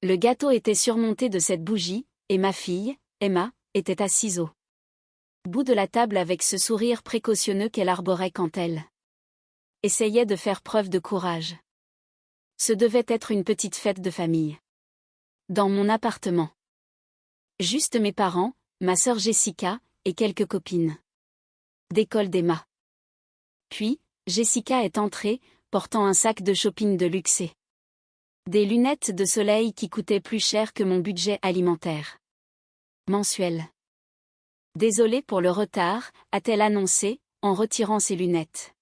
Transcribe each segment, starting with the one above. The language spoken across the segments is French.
Le gâteau était surmonté de cette bougie, et ma fille, Emma, était assise au bout de la table avec ce sourire précautionneux qu'elle arborait quand elle essayait de faire preuve de courage. Ce devait être une petite fête de famille. Dans mon appartement. Juste mes parents, ma sœur Jessica, et quelques copines d'école d'Emma. Puis, Jessica est entrée, portant un sac de shopping de luxe et des lunettes de soleil qui coûtaient plus cher que mon budget alimentaire mensuel. Désolée pour le retard, a-t-elle annoncé, en retirant ses lunettes.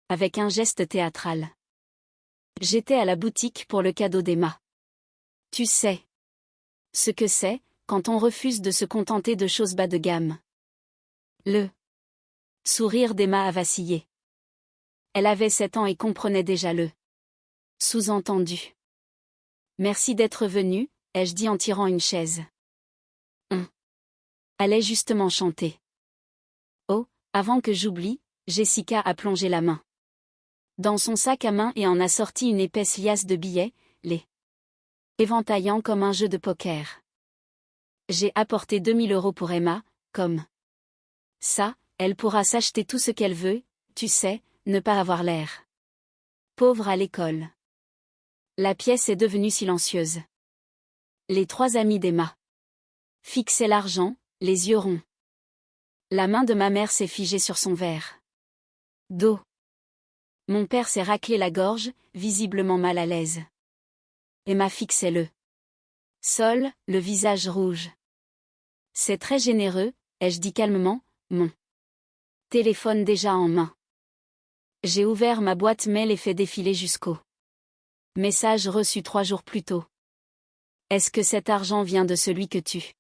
Avec un geste théâtral. J'étais à la boutique pour le cadeau d'Emma. Tu sais ce que c'est, quand on refuse de se contenter de choses bas de gamme. Le sourire d'Emma a vacillé. Elle avait 7 ans et comprenait déjà le sous-entendu. Merci d'être venue, ai-je dit en tirant une chaise. On allait justement chanter. Oh, avant que j'oublie, Jessica a plongé la main dans son sac à main et en a sorti une épaisse liasse de billets, les éventaillant comme un jeu de poker. J'ai apporté 2000 € pour Emma, comme ça, elle pourra s'acheter tout ce qu'elle veut, tu sais, ne pas avoir l'air pauvre à l'école. La pièce est devenue silencieuse. Les 3 amis d'Emma fixaient l'argent, les yeux ronds. La main de ma mère s'est figée sur son verre d'eau. Mon père s'est raclé la gorge, visiblement mal à l'aise. Emma fixait le sol, le visage rouge. C'est très généreux, ai-je dit calmement, mon téléphone déjà en main. J'ai ouvert ma boîte mail et fait défiler jusqu'au message reçu 3 jours plus tôt. Est-ce que cet argent vient de celui que tu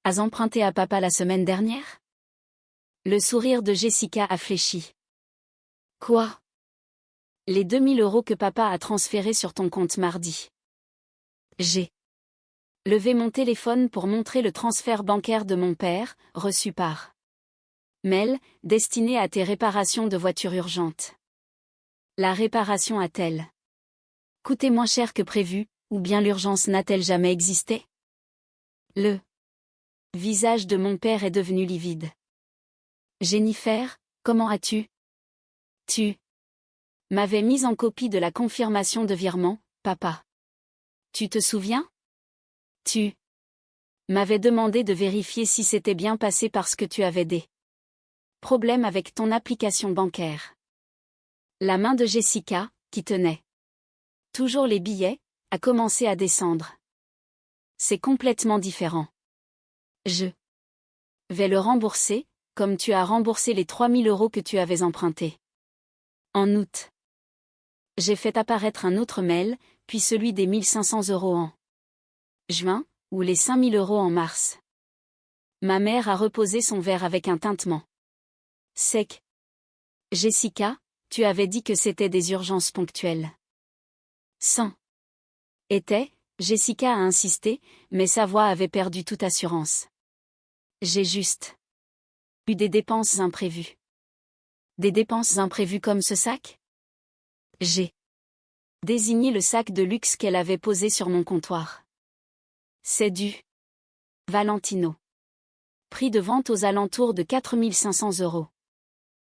as emprunté à papa la semaine dernière? Le sourire de Jessica a fléchi. Quoi? Les 2000 € que papa a transférés sur ton compte mardi. J'ai levé mon téléphone pour montrer le transfert bancaire de mon père, reçu par mail, destiné à tes réparations de voitures urgentes. La réparation a-t-elle coûté moins cher que prévu, ou bien l'urgence n'a-t-elle jamais existé? Le visage de mon père est devenu livide. Jennifer, comment as-tu? Tu m'avais mise en copie de la confirmation de virement, papa. Tu te souviens? Tu m'avais demandé de vérifier si c'était bien passé parce que tu avais des problèmes avec ton application bancaire. La main de Jessica, qui tenait toujours les billets, a commencé à descendre. C'est complètement différent. Je vais le rembourser, comme tu as remboursé les 3000 € que tu avais empruntés. En août. J'ai fait apparaître un autre mail, puis celui des 1500 € en juin, ou les 5000 € en mars. Ma mère a reposé son verre avec un tintement sec. Jessica, tu avais dit que c'était des urgences ponctuelles. Sans était, Jessica a insisté, mais sa voix avait perdu toute assurance. J'ai juste eu des dépenses imprévues. Des dépenses imprévues comme ce sac? J'ai désigné le sac de luxe qu'elle avait posé sur mon comptoir. C'est du Valentino. Prix de vente aux alentours de 4500 €.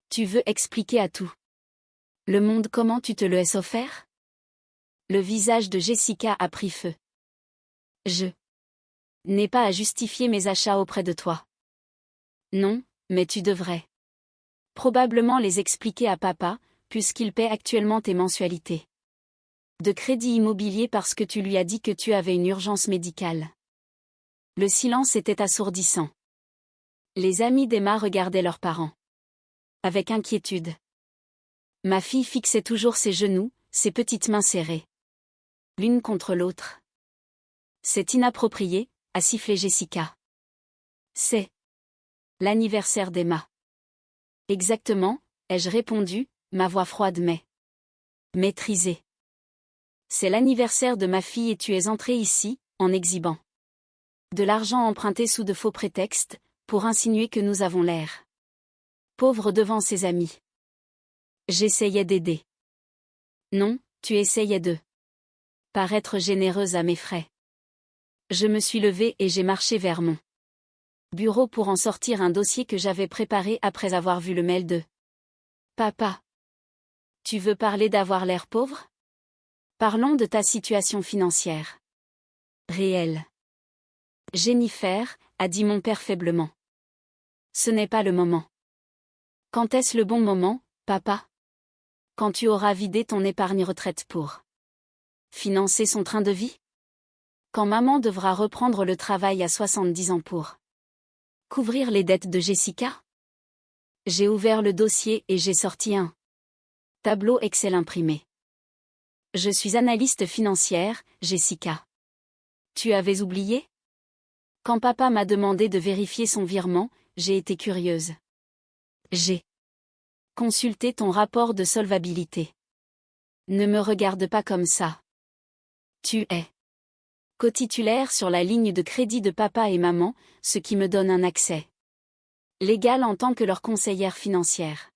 Tu veux expliquer à tout le monde comment tu te le es offert? Le visage de Jessica a pris feu. Je n'ai pas à justifier mes achats auprès de toi. Non, mais tu devrais probablement les expliquer à papa, puisqu'il paie actuellement tes mensualités de crédit immobilier parce que tu lui as dit que tu avais une urgence médicale. Le silence était assourdissant. Les amis d'Emma regardaient leurs parents avec inquiétude. Ma fille fixait toujours ses genoux, ses petites mains serrées l'une contre l'autre. C'est inapproprié, a sifflé Jessica. C'est l'anniversaire d'Emma. Exactement, ai-je répondu, ma voix froide mais maîtrisée. C'est l'anniversaire de ma fille et tu es entré ici, en exhibant de l'argent emprunté sous de faux prétextes, pour insinuer que nous avons l'air pauvres devant ses amis. J'essayais d'aider. Non, tu essayais de Paraître généreuse à mes frais. Je me suis levée et j'ai marché vers mon bureau pour en sortir un dossier que j'avais préparé après avoir vu le mail de papa. Tu veux parler d'avoir l'air pauvre? Parlons de ta situation financière. Réelle. Jennifer, a dit mon père faiblement. Ce n'est pas le moment. Quand est-ce le bon moment, papa? Quand tu auras vidé ton épargne retraite pour financer son train de vie? Quand maman devra reprendre le travail à 70 ans pour couvrir les dettes de Jessica? J'ai ouvert le dossier et j'ai sorti un tableau Excel imprimé. Je suis analyste financière, Jessica. Tu avais oublié? Quand papa m'a demandé de vérifier son virement, j'ai été curieuse. J'ai consulté ton rapport de solvabilité. Ne me regarde pas comme ça. Tu es cotitulaire sur la ligne de crédit de papa et maman, ce qui me donne un accès légal en tant que leur conseillère financière.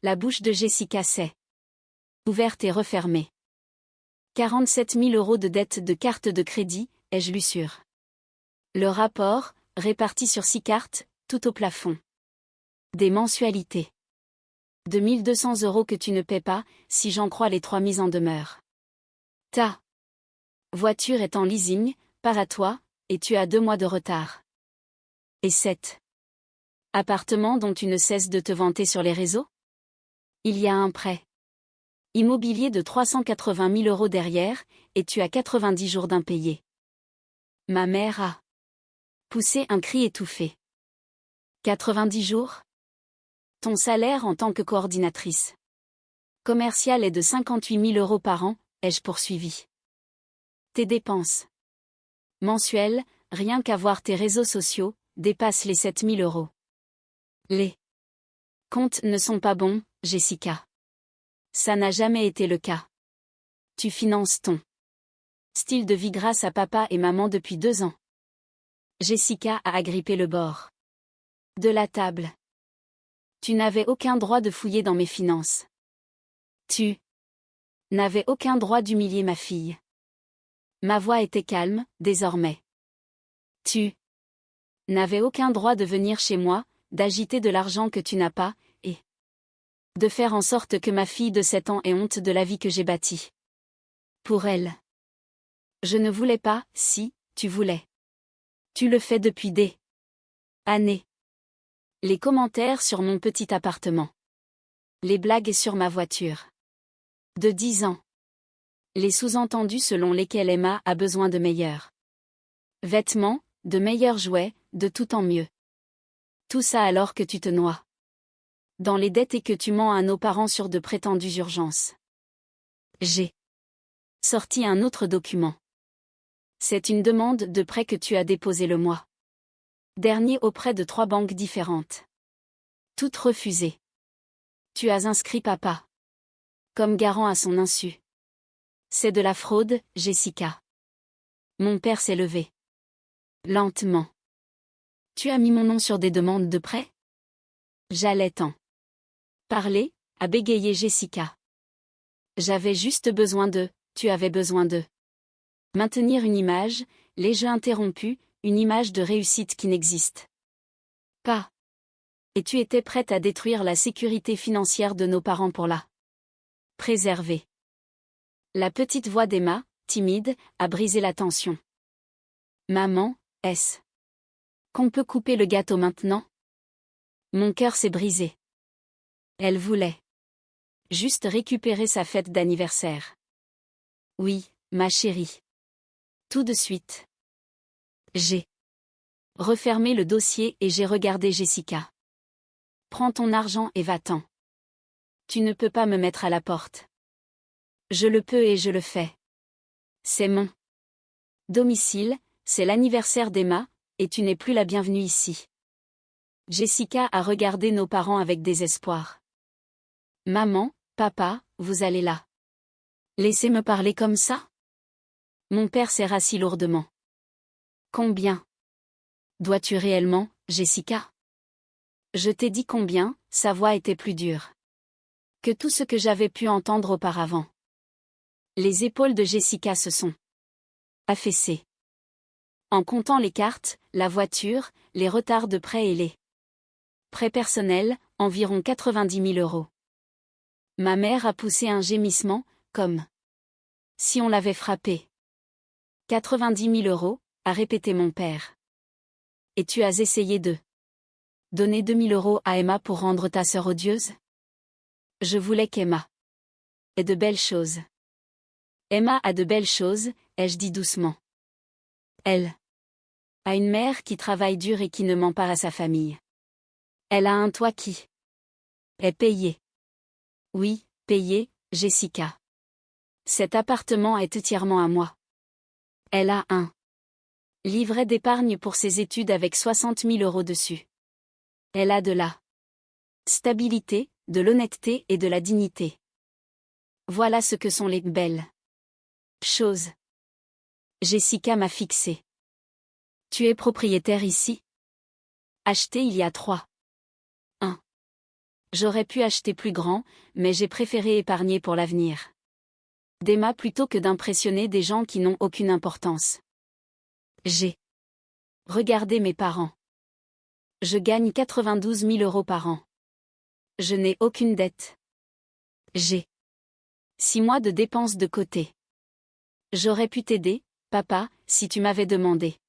La bouche de Jessica s'est ouverte et refermée. 47 000 € de dette de carte de crédit, ai-je lu sur le rapport, réparti sur 6 cartes, tout au plafond. Des mensualités de 1 200 € que tu ne paies pas, si j'en crois les 3 mises en demeure. Ta voiture est en leasing, par à toi, et tu as 2 mois de retard. Et 7 appartements dont tu ne cesses de te vanter sur les réseaux? Il y a un prêt immobilier de 380 000 € derrière, et tu as 90 jours d'impayé. Ma mère a poussé un cri étouffé. 90 jours? Ton salaire en tant que coordinatrice commerciale est de 58 000 € par an, ai-je poursuivi. Tes dépenses mensuelles, rien qu'à voir tes réseaux sociaux, dépassent les 7 000 €. Les comptes ne sont pas bons, Jessica. Ça n'a jamais été le cas. Tu finances ton style de vie grâce à papa et maman depuis 2 ans. Jessica a agrippé le bord de la table. Tu n'avais aucun droit de fouiller dans mes finances. Tu n'avais aucun droit d'humilier ma fille. Ma voix était calme, désormais. Tu n'avais aucun droit de venir chez moi, d'agiter de l'argent que tu n'as pas, et de faire en sorte que ma fille de 7 ans ait honte de la vie que j'ai bâtie. Pour elle. Je ne voulais pas, si, tu voulais. Tu le fais depuis des années. Les commentaires sur mon petit appartement. Les blagues sur ma voiture. De 10 ans. Les sous-entendus selon lesquels Emma a besoin de meilleurs vêtements, de meilleurs jouets, de tout en mieux. Tout ça alors que tu te noies dans les dettes et que tu mens à nos parents sur de prétendues urgences. J'ai sorti un autre document. C'est une demande de prêt que tu as déposée le mois dernier auprès de 3 banques différentes. Toutes refusées. Tu as inscrit papa comme garant à son insu. C'est de la fraude, Jessica. Mon père s'est levé. Lentement. Tu as mis mon nom sur des demandes de prêt? J'allais t'en parler, a bégayé Jessica. J'avais juste besoin de, tu avais besoin de maintenir une image, les jeux interrompus, une image de réussite qui n'existe pas. Et tu étais prête à détruire la sécurité financière de nos parents pour la préserver. La petite voix d'Emma, timide, a brisé la tension. Maman, est-ce qu'on peut couper le gâteau maintenant? Mon cœur s'est brisé. Elle voulait juste récupérer sa fête d'anniversaire. Oui, ma chérie. Tout de suite. J'ai refermé le dossier et j'ai regardé Jessica. Prends ton argent et va-t'en. Tu ne peux pas me mettre à la porte. Je le peux et je le fais. C'est mon domicile, c'est l'anniversaire d'Emma, et tu n'es plus la bienvenue ici. Jessica a regardé nos parents avec désespoir. Maman, papa, vous allez là. Laissez me parler comme ça? Mon père s'est rassis lourdement. Combien dois-tu réellement, Jessica? Je t'ai dit combien, sa voix était plus dure que tout ce que j'avais pu entendre auparavant. Les épaules de Jessica se sont affaissées. En comptant les cartes, la voiture, les retards de prêt et les prêts personnels, environ 90 000 euros. Ma mère a poussé un gémissement, comme si on l'avait frappée. 90 000 euros, a répété mon père. Et tu as essayé de donner 2 000 euros à Emma pour rendre ta sœur odieuse? Je voulais qu'Emma ait de belles choses. Emma a de belles choses, ai-je dit doucement. Elle a une mère qui travaille dur et qui ne ment pas à sa famille. Elle a un toit qui est payé. Oui, payé, Jessica. Cet appartement est entièrement à moi. Elle a un livret d'épargne pour ses études avec 60 000 euros dessus. Elle a de la stabilité, de l'honnêteté et de la dignité. Voilà ce que sont les belles choses. Jessica m'a fixé. Tu es propriétaire ici? Acheté il y a 3 ans. J'aurais pu acheter plus grand, mais j'ai préféré épargner pour l'avenir d'Emma plutôt que d'impressionner des gens qui n'ont aucune importance. J'ai regardé mes parents. Je gagne 92 000 euros par an. Je n'ai aucune dette. J'ai 6 mois de dépenses de côté. J'aurais pu t'aider, papa, si tu m'avais demandé.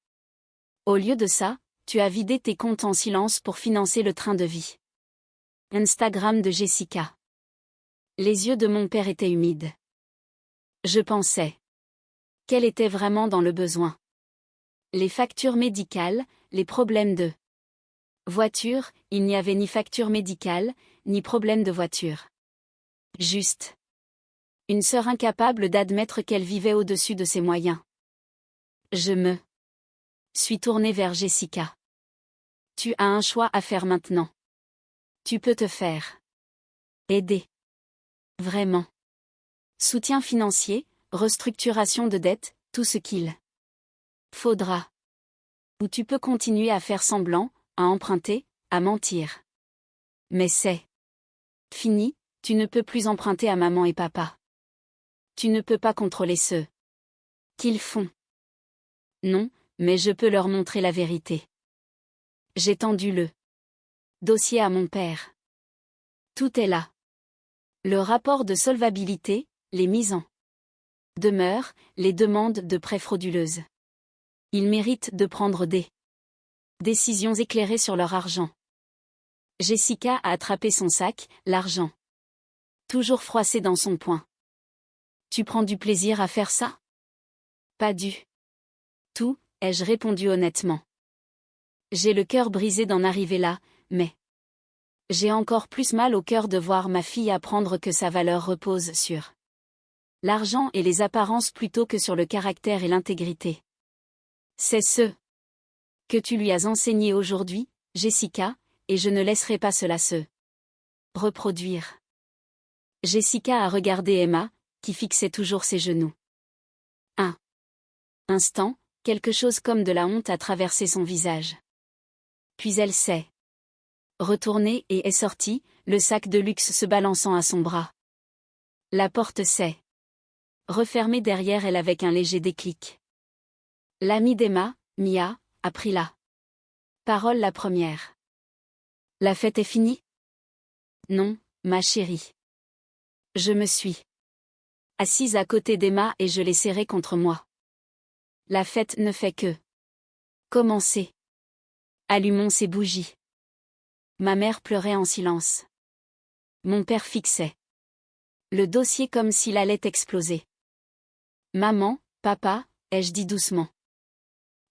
Au lieu de ça, tu as vidé tes comptes en silence pour financer le train de vie. Instagram de Jessica. Les yeux de mon père étaient humides. Je pensais qu'elle était vraiment dans le besoin. Les factures médicales, les problèmes de voiture, il n'y avait ni facture médicale, ni problème de voiture. Juste une sœur incapable d'admettre qu'elle vivait au-dessus de ses moyens. Je me suis tournée vers Jessica. Tu as un choix à faire maintenant. Tu peux te faire aider. Vraiment. Soutien financier, restructuration de dette, tout ce qu'il faudra. Ou tu peux continuer à faire semblant, à emprunter, à mentir. Mais c'est fini, tu ne peux plus emprunter à maman et papa. Tu ne peux pas contrôler ce qu'ils font. Non, mais je peux leur montrer la vérité. J'ai tendu le dossier à mon père. Tout est là. Le rapport de solvabilité, les mises en demeure, les demandes de prêts frauduleuses. Ils méritent de prendre des décisions éclairées sur leur argent. Jessica a attrapé son sac, l'argent toujours froissé dans son poing. Tu prends du plaisir à faire ça? Pas du tout, ai-je répondu honnêtement. J'ai le cœur brisé d'en arriver là, mais j'ai encore plus mal au cœur de voir ma fille apprendre que sa valeur repose sur l'argent et les apparences plutôt que sur le caractère et l'intégrité. C'est ce que tu lui as enseigné aujourd'hui, Jessica, et je ne laisserai pas cela se reproduire. Jessica a regardé Emma, qui fixait toujours ses genoux. Un instant, quelque chose comme de la honte a traversé son visage. Puis elle s'est retournée et est sortie, le sac de luxe se balançant à son bras. La porte s'est refermée derrière elle avec un léger déclic. L'amie d'Emma, Mia, a pris la parole la première. La fête est finie? Non, ma chérie. Je me suis assise à côté d'Emma et je l'ai serrée contre moi. La fête ne fait que commencer. Allumons ces bougies. Ma mère pleurait en silence. Mon père fixait le dossier comme s'il allait exploser. Maman, papa, ai-je dit doucement.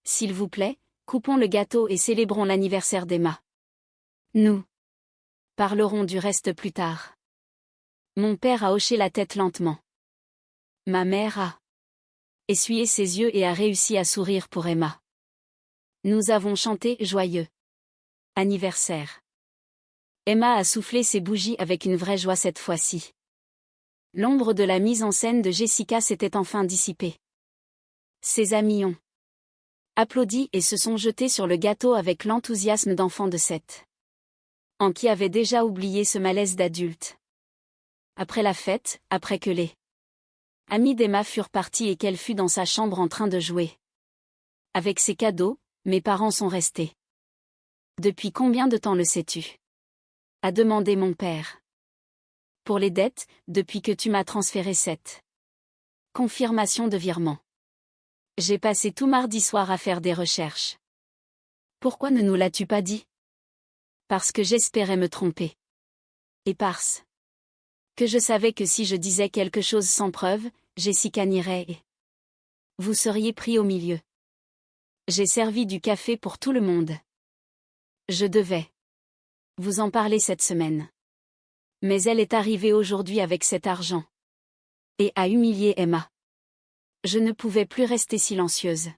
S'il vous plaît, coupons le gâteau et célébrons l'anniversaire d'Emma. Nous parlerons du reste plus tard. Mon père a hoché la tête lentement. Ma mère a essuyé ses yeux et a réussi à sourire pour Emma. Nous avons chanté joyeux anniversaire. Emma a soufflé ses bougies avec une vraie joie cette fois-ci. L'ombre de la mise en scène de Jessica s'était enfin dissipée. Ses amis ont applaudi et se sont jetés sur le gâteau avec l'enthousiasme d'enfants de 7 ans qui avaient déjà oublié ce malaise d'adulte. Après la fête, après que les amis d'Emma furent partis et qu'elle fut dans sa chambre en train de jouer. Avec ses cadeaux, mes parents sont restés. Depuis combien de temps le sais-tu? A demandé mon père. Pour les dettes, depuis que tu m'as transféré cette confirmation de virement. J'ai passé tout mardi soir à faire des recherches. Pourquoi ne nous l'as-tu pas dit? Parce que j'espérais me tromper. Et parce que je savais que si je disais quelque chose sans preuve, Jessica nierait et vous seriez pris au milieu. J'ai servi du café pour tout le monde. Je devais vous en parler cette semaine. Mais elle est arrivée aujourd'hui avec cet argent. Et a humilié Emma. Je ne pouvais plus rester silencieuse.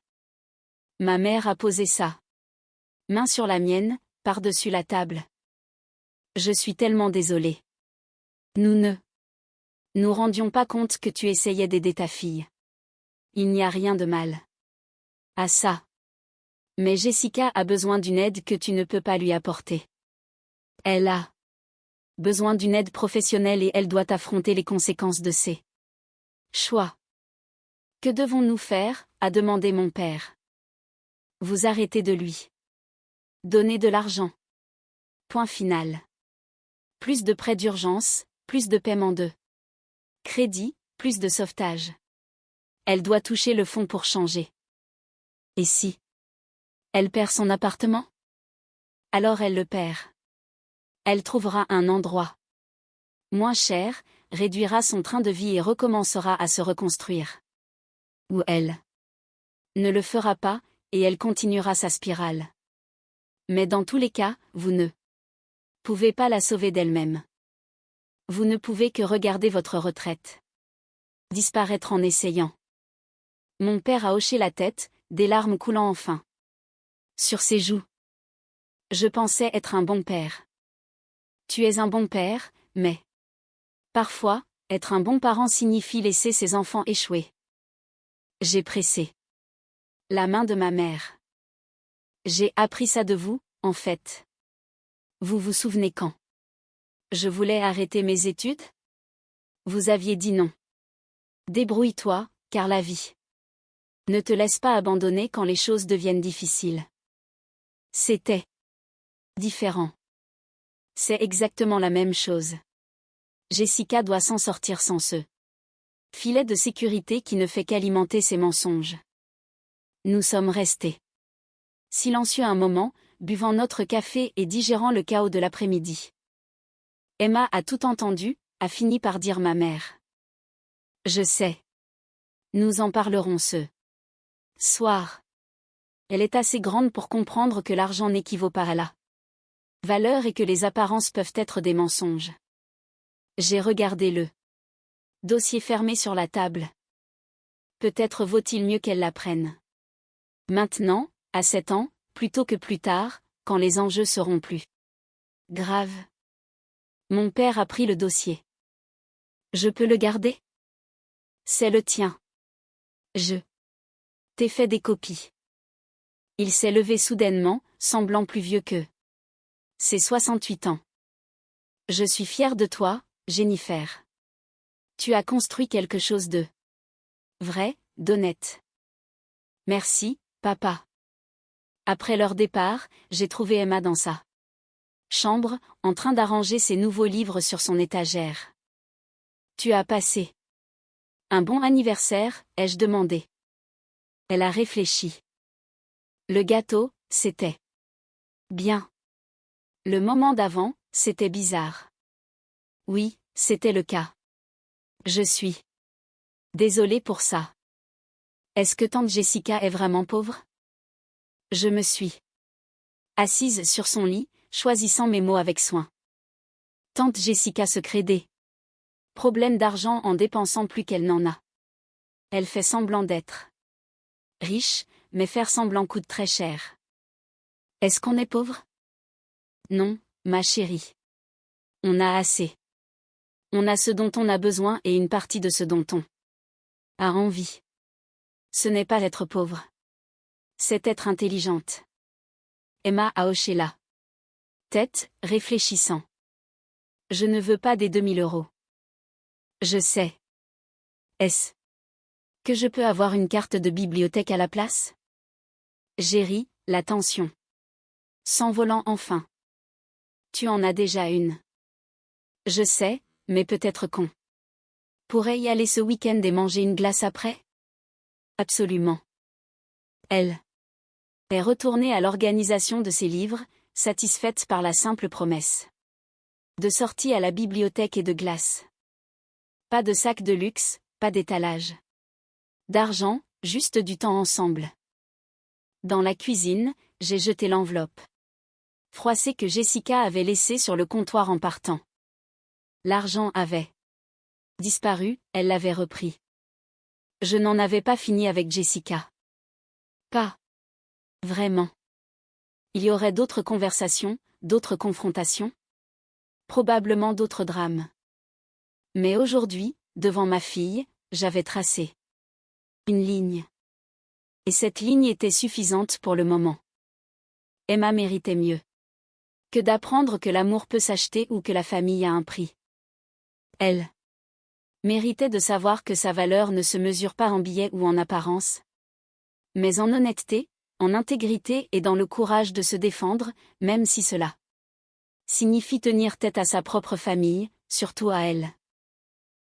Ma mère a posé sa main sur la mienne, par-dessus la table. Je suis tellement désolée. Nous ne nous rendions pas compte que tu essayais d'aider ta fille. Il n'y a rien de mal à ça. Mais Jessica a besoin d'une aide que tu ne peux pas lui apporter. Elle a besoin d'une aide professionnelle et elle doit affronter les conséquences de ses choix. Que devons-nous faire? A demandé mon père. Vous arrêtez de lui donner de l'argent. Point final. Plus de prêts d'urgence, plus de paiement de crédit, plus de sauvetage. Elle doit toucher le fond pour changer. Et si elle perd son appartement? Alors elle le perd. Elle trouvera un endroit moins cher, réduira son train de vie et recommencera à se reconstruire. Ou elle ne le fera pas, et elle continuera sa spirale. Mais dans tous les cas, vous ne pouvez pas la sauver d'elle-même. Vous ne pouvez que regarder votre retraite disparaître en essayant. Mon père a hoché la tête, des larmes coulant enfin sur ses joues. Je pensais être un bon père. Tu es un bon père, mais parfois, être un bon parent signifie laisser ses enfants échouer. J'ai pressé la main de ma mère. J'ai appris ça de vous, en fait. Vous vous souvenez quand je voulais arrêter mes études? Vous aviez dit non. Débrouille-toi, car la vie ne te laisse pas abandonner quand les choses deviennent difficiles. C'était différent. C'est exactement la même chose. Jessica doit s'en sortir sans ce filet de sécurité qui ne fait qu'alimenter ses mensonges. Nous sommes restés silencieux un moment, buvant notre café et digérant le chaos de l'après-midi. Emma a tout entendu, a fini par dire ma mère. Je sais. Nous en parlerons ce soir. Elle est assez grande pour comprendre que l'argent n'équivaut pas à la valeur et que les apparences peuvent être des mensonges. J'ai regardé le dossier fermé sur la table. Peut-être vaut-il mieux qu'elle l'apprenne maintenant, à 7 ans, plutôt que plus tard, quand les enjeux seront plus graves. Mon père a pris le dossier. Je peux le garder? C'est le tien. Je t'ai fait des copies. Il s'est levé soudainement, semblant plus vieux que ses 68 ans. Je suis fière de toi, Jennifer. Tu as construit quelque chose de vrai, d'honnête. Merci, papa. Après leur départ, j'ai trouvé Emma dans sa chambre, en train d'arranger ses nouveaux livres sur son étagère. Tu as passé un bon anniversaire, ai-je demandé. Elle a réfléchi. Le gâteau, c'était bien. Le moment d'avant, c'était bizarre. Oui, c'était le cas. Je suis désolée pour ça. Est-ce que tante Jessica est vraiment pauvre? Je me suis assise sur son lit, choisissant mes mots avec soin. Tante Jessica se crée des problèmes d'argent en dépensant plus qu'elle n'en a. Elle fait semblant d'être riche, mais faire semblant coûte très cher. Est-ce qu'on est pauvre? Non, ma chérie. On a assez. On a ce dont on a besoin et une partie de ce dont on a envie. Ce n'est pas être pauvre. C'est être intelligente. Emma a hoché la tête, réfléchissant. Je ne veux pas des 2000 euros. Je sais. Est-ce Que je peux avoir une carte de bibliothèque à la place? J'ai ri, la tension s'envolant enfin. Tu en as déjà une. Je sais, mais peut-être qu'on pourrait y aller ce week-end et manger une glace après? Absolument. Elle est retournée à l'organisation de ses livres, satisfaite par la simple promesse de sortie à la bibliothèque et de glace. Pas de sac de luxe, pas d'étalage d'argent, juste du temps ensemble. Dans la cuisine, j'ai jeté l'enveloppe froissée que Jessica avait laissée sur le comptoir en partant. L'argent avait disparu, elle l'avait repris. Je n'en avais pas fini avec Jessica. Pas vraiment. Il y aurait d'autres conversations, d'autres confrontations. Probablement d'autres drames. Mais aujourd'hui, devant ma fille, j'avais tracé une ligne. Et cette ligne était suffisante pour le moment. Emma méritait mieux que d'apprendre que l'amour peut s'acheter ou que la famille a un prix. Elle méritait de savoir que sa valeur ne se mesure pas en billets ou en apparence, mais en honnêteté, en intégrité et dans le courage de se défendre, même si cela signifie tenir tête à sa propre famille, surtout à elle.